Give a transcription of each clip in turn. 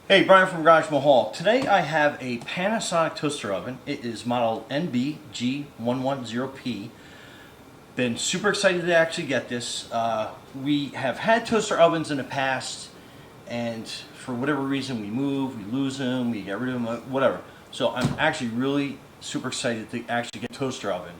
Hey, Brian from Garage Mahal. Today I have a Panasonic toaster oven. It is model NBG110P. Been super excited to actually get this. We have had toaster ovens in the past, and for whatever reason we move, we lose them, we get rid of them, whatever. So I'm actually really super excited to actually get a toaster oven.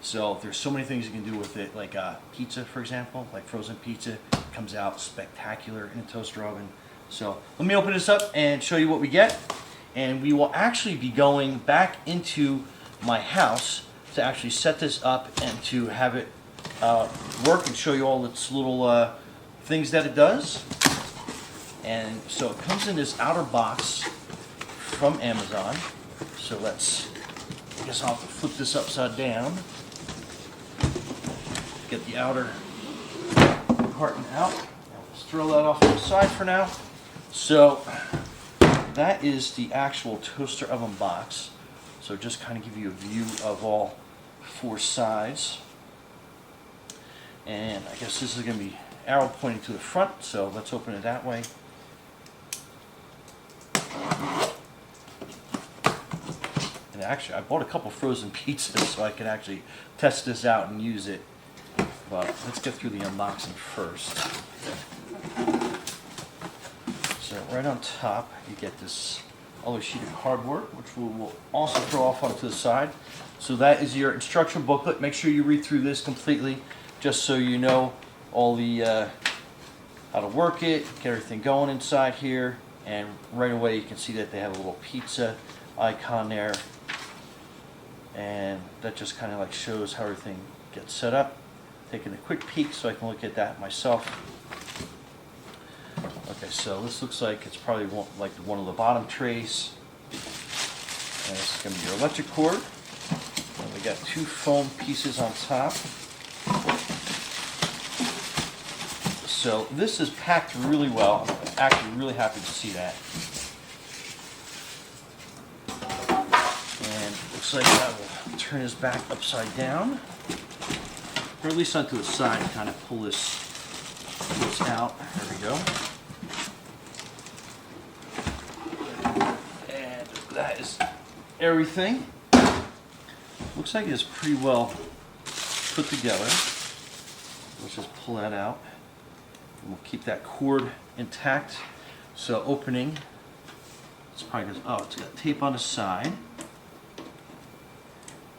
So there's so many things you can do with it, like pizza, for example, like frozen pizza. Comes out spectacular in a toaster oven. So let me open this up and show you what we get. And we will actually be going back into my house to actually set this up and to have it work and show you all its little things that it does. And so it comes in this outer box from Amazon. So I guess I'll have to flip this upside down. Get the outer carton out. Let's throw that off to the side for now. So that is the actual toaster oven box. So just kind of give you a view of all four sides. And I guess this is going to be arrow pointing to the front, so let's open it that way. And actually, I bought a couple frozen pizzas so I can actually test this out and use it. But let's get through the unboxing first. So right on top, you get this other sheet of cardboard, which we'll also throw off onto the side. So that is your instruction booklet. Make sure you read through this completely, just so you know all the how to work it, get everything going inside here. And right away, you can see that they have a little pizza icon there, and that just kind of like shows how everything gets set up. Taking a quick peek so I can look at that myself. Okay, so this looks like it's probably one of the bottom trays. And this is going to be your electric cord. And we got two foam pieces on top. So this is packed really well. I'm actually really happy to see that. And it looks like I will turn this back upside down, or at least onto the side, and kind of pull this out. There we go. And that is everything. Looks like it's pretty well put together. Let's just pull that out. And we'll keep that cord intact. So opening, it's probably just, it's got tape on the side.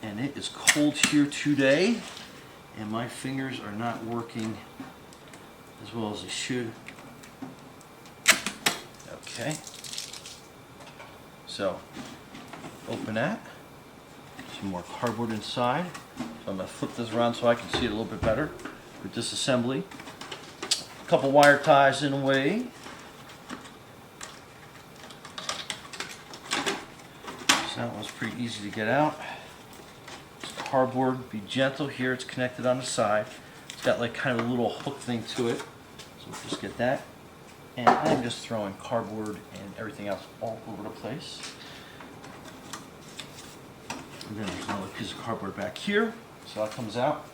And it is cold here today. And my fingers are not working as well as they should. Okay. So, open that. Some more cardboard inside. So I'm going to flip this around so I can see it a little bit better with disassembly. A couple wire ties in the way. So that one's pretty easy to get out. Cardboard, be gentle here, it's connected on the side. It's got like kind of a little hook thing to it. So we'll just get that. And I'm just throwing cardboard and everything else all over the place. And then there's another piece of cardboard back here. So that comes out.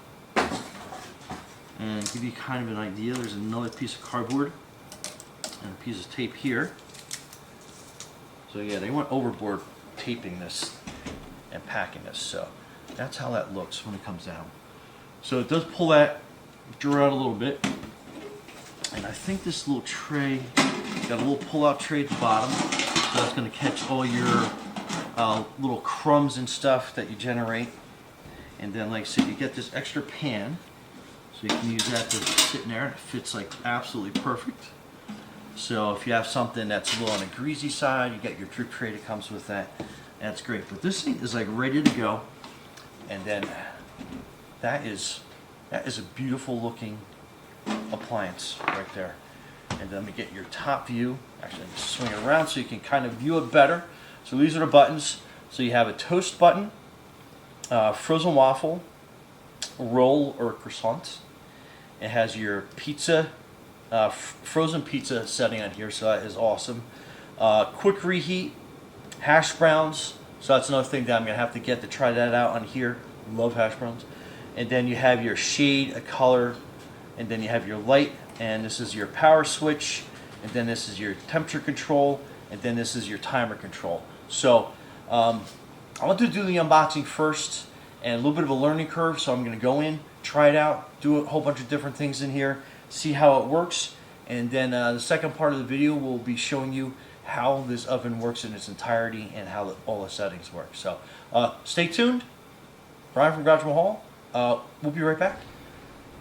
And give you kind of an idea, there's another piece of cardboard and a piece of tape here. So yeah, they went overboard taping this and packing this. So that's how that looks when it comes down. So it does pull that drawer out a little bit. And I think this little tray, got a little pull-out tray at the bottom. So that's going to catch all your little crumbs and stuff that you generate. And then, like I said, you get this extra pan. So you can use that to sit in there. It fits like absolutely perfect. So if you have something that's a little on the greasy side, you get your drip tray that comes with that. That's great. But this thing is like ready to go. And then that is a beautiful looking appliance right there. And then we get your top view. Actually, I'm just swing it around so you can kind of view it better. So these are the buttons. So you have a toast button, frozen waffle, roll or croissant. It has your pizza, frozen pizza setting on here, so that is awesome. Quick reheat, hash browns. So that's another thing that I'm going to have to get to try that out on here. Love hash browns. And then you have your shade, a color, and then you have your light, and this is your power switch, and then this is your temperature control, and then this is your timer control. So I want to do the unboxing first, and a little bit of a learning curve, so I'm going to go in, try it out, do a whole bunch of different things in here, see how it works, and then the second part of the video will be showing you how this oven works in its entirety and how all the settings work. So stay tuned. Brian from Garage Mahal. We'll be right back.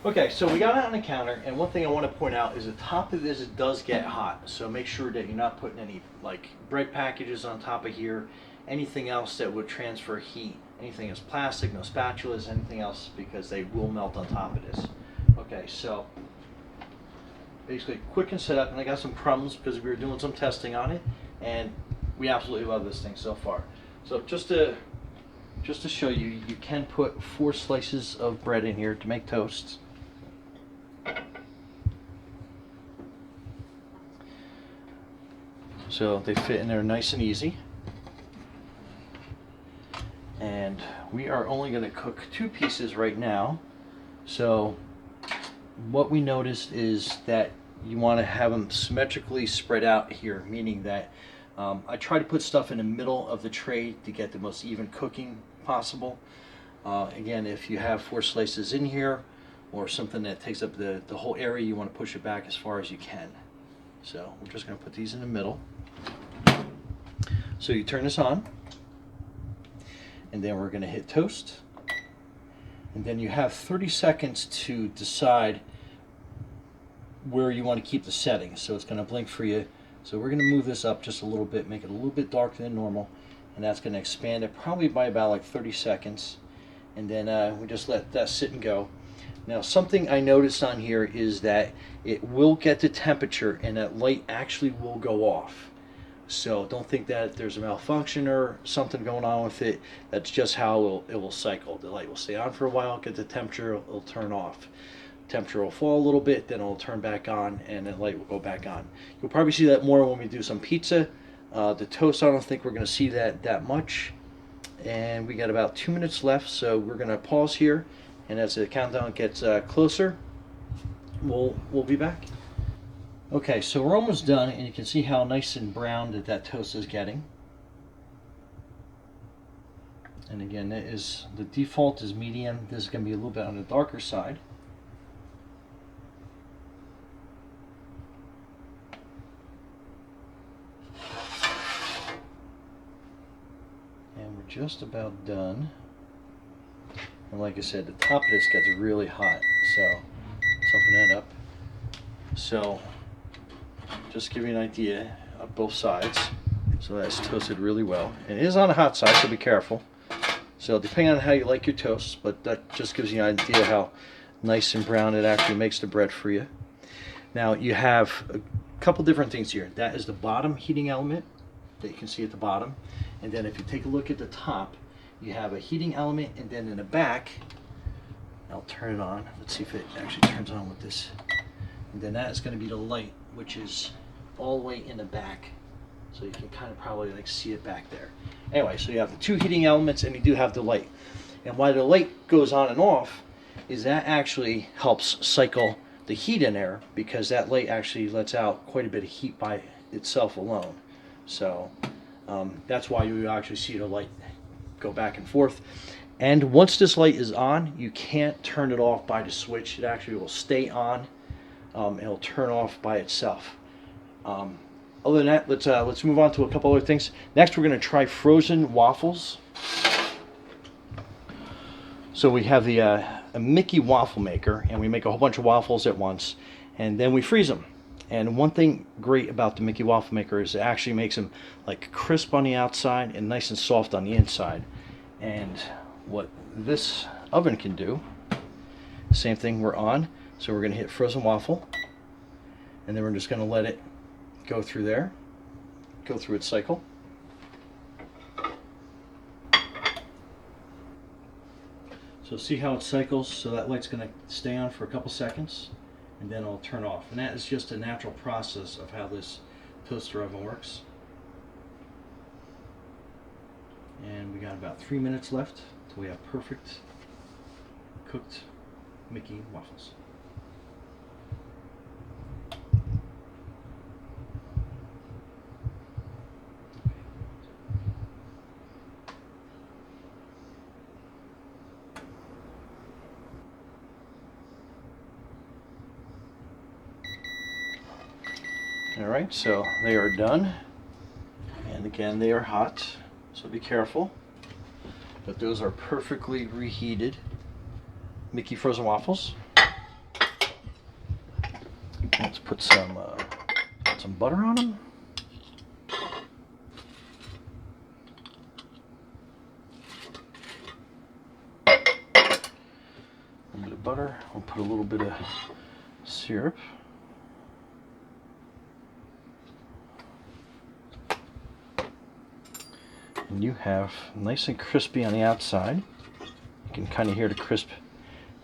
Okay, so we got it on the counter, and one thing I want to point out is the top of this, it does get hot. So make sure that you're not putting any like bread packages on top of here, anything else that would transfer heat, anything that's plastic, no spatulas, anything else, because they will melt on top of this. Okay, so basically quick and setup, and I got some crumbs because we were doing some testing on it, and we absolutely love this thing so far. So just to show you, you can put 4 slices of bread in here to make toasts. So they fit in there nice and easy. And we are only going to cook 2 pieces right now. So what we noticed is that you want to have them symmetrically spread out here, meaning that I try to put stuff in the middle of the tray to get the most even cooking possible. Again, if you have 4 slices in here or something that takes up the whole area, you want to push it back as far as you can. So we're just going to put these in the middle. So you turn this on, and then we're going to hit toast, and then you have 30 seconds to decide where you want to keep the settings. So it's going to blink for you. So we're going to move this up just a little bit, make it a little bit darker than normal, and that's going to expand it probably by about like 30 seconds, and then we just let that sit and go. Now something I noticed on here is that it will get the temperature and that light actually will go off. So don't think that there's a malfunction or something going on with it. That's just how it will cycle. The light will stay on for a while, get the temperature, it'll turn off. Temperature will fall a little bit, then it'll turn back on, and the light will go back on. You'll probably see that more when we do some pizza. The toast, I don't think we're going to see that much. And we got about 2 minutes left, so we're going to pause here, and as the countdown gets closer, we'll be back. Okay, so we're almost done, and you can see how nice and brown that toast is getting. And again, the default is medium. This is going to be a little bit on the darker side. And we're just about done. And like I said, the top of this gets really hot, so let's open that up. So just to give you an idea of both sides. So that's toasted really well. And it is on the hot side, so be careful. So depending on how you like your toast, but that just gives you an idea how nice and brown it actually makes the bread for you. Now you have a couple different things here. That is the bottom heating element that you can see at the bottom. And then if you take a look at the top, you have a heating element, and then in the back, I'll turn it on. Let's see if it actually turns on with this. And then that is going to be the light, which is all the way in the back. So you can kind of probably like see it back there. Anyway, so you have the 2 heating elements, and you do have the light. And why the light goes on and off is that actually helps cycle the heat in there, because that light actually lets out quite a bit of heat by itself alone. So that's why you actually see the light go back and forth. And once this light is on, you can't turn it off by the switch. It actually will stay on. It'll turn off by itself. Other than that, let's move on to a couple other things. Next, we're going to try frozen waffles. So we have a Mickey waffle maker, and we make a whole bunch of waffles at once, and then we freeze them. And one thing great about the Mickey waffle maker is it actually makes them like crisp on the outside and nice and soft on the inside. And what this oven can do, same thing, we're on. So we're going to hit frozen waffle, and then we're just going to let it go through there, go through its cycle. So see how it cycles. So that light's going to stay on for a couple seconds, and then it'll turn off. And that is just a natural process of how this toaster oven works. And we got about 3 minutes left till we have perfect cooked Mickey waffles. Alright, so they are done. And again, they are hot, so be careful. But those are perfectly reheated Mickey frozen waffles. Let's put some butter on them. A little bit of butter. We'll put a little bit of syrup. And you have nice and crispy on the outside. You can kind of hear the crisp.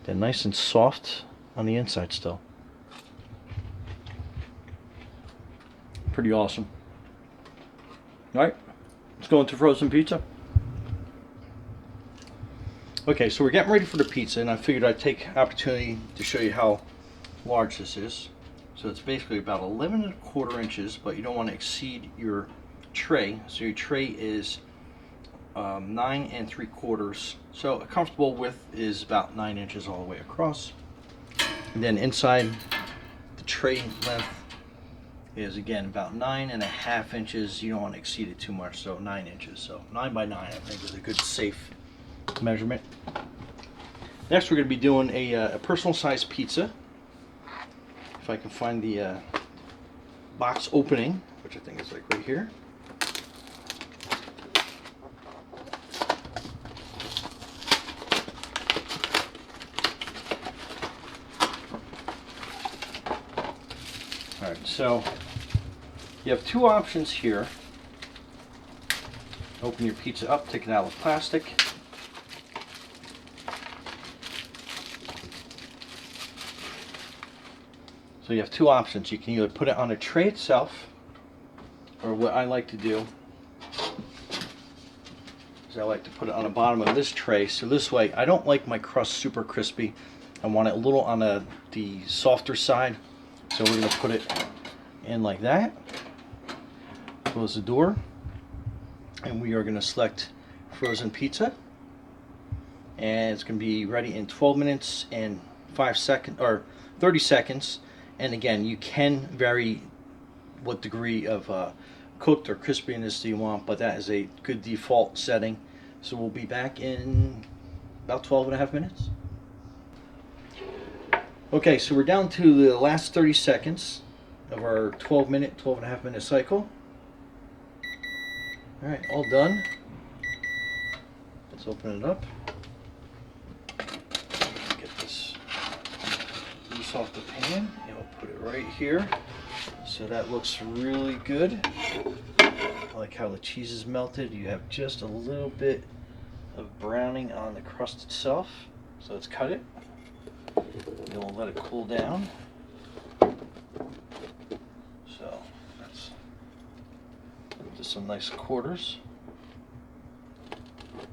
Then nice and soft on the inside still. Pretty awesome. Alright, let's go into frozen pizza. Okay, so we're getting ready for the pizza, and I figured I'd take opportunity to show you how large this is. So it's basically about 11¼ inches, but you don't want to exceed your tray. So your tray is 9¾ so a comfortable width is about 9 inches all the way across, and then inside the tray length is again about 9½ inches. You don't want to exceed it too much, so 9 inches. So 9 by 9 I think is a good safe measurement. Next we're going to be doing a personal size pizza. If I can find the box opening, which I think is like right here. Alright, so you have two options here. Open your pizza up, take it out with plastic. So you have two options. You can either put it on a tray itself, or what I like to do is I like to put it on the bottom of this tray. So this way, I don't like my crust super crispy. I want it a little on the softer side. So we're going to put it in like that. Close the door. And we are going to select frozen pizza. And it's going to be ready in 12 minutes and 5 seconds, or 30 seconds. And again, you can vary what degree of cooked or crispiness do you want, but that is a good default setting. So we'll be back in about 12½ minutes. Okay, so we're down to the last 30 seconds of our 12½ minute cycle. Alright, all done. Let's open it up. Get this loose off the pan, and we'll put it right here. So that looks really good. I like how the cheese is melted. You have just a little bit of browning on the crust itself. So let's cut it. Then we'll let it cool down. So that's just some nice quarters.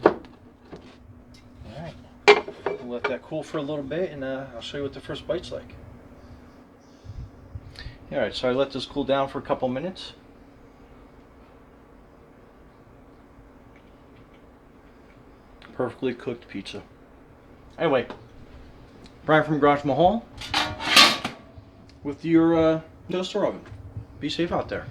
Alright, we'll let that cool for a little bit, and I'll show you what the first bite's like. Alright, so I let this cool down for a couple minutes. Perfectly cooked pizza. Anyway, Brian from Garage Mahal with your toaster oven. Be safe out there.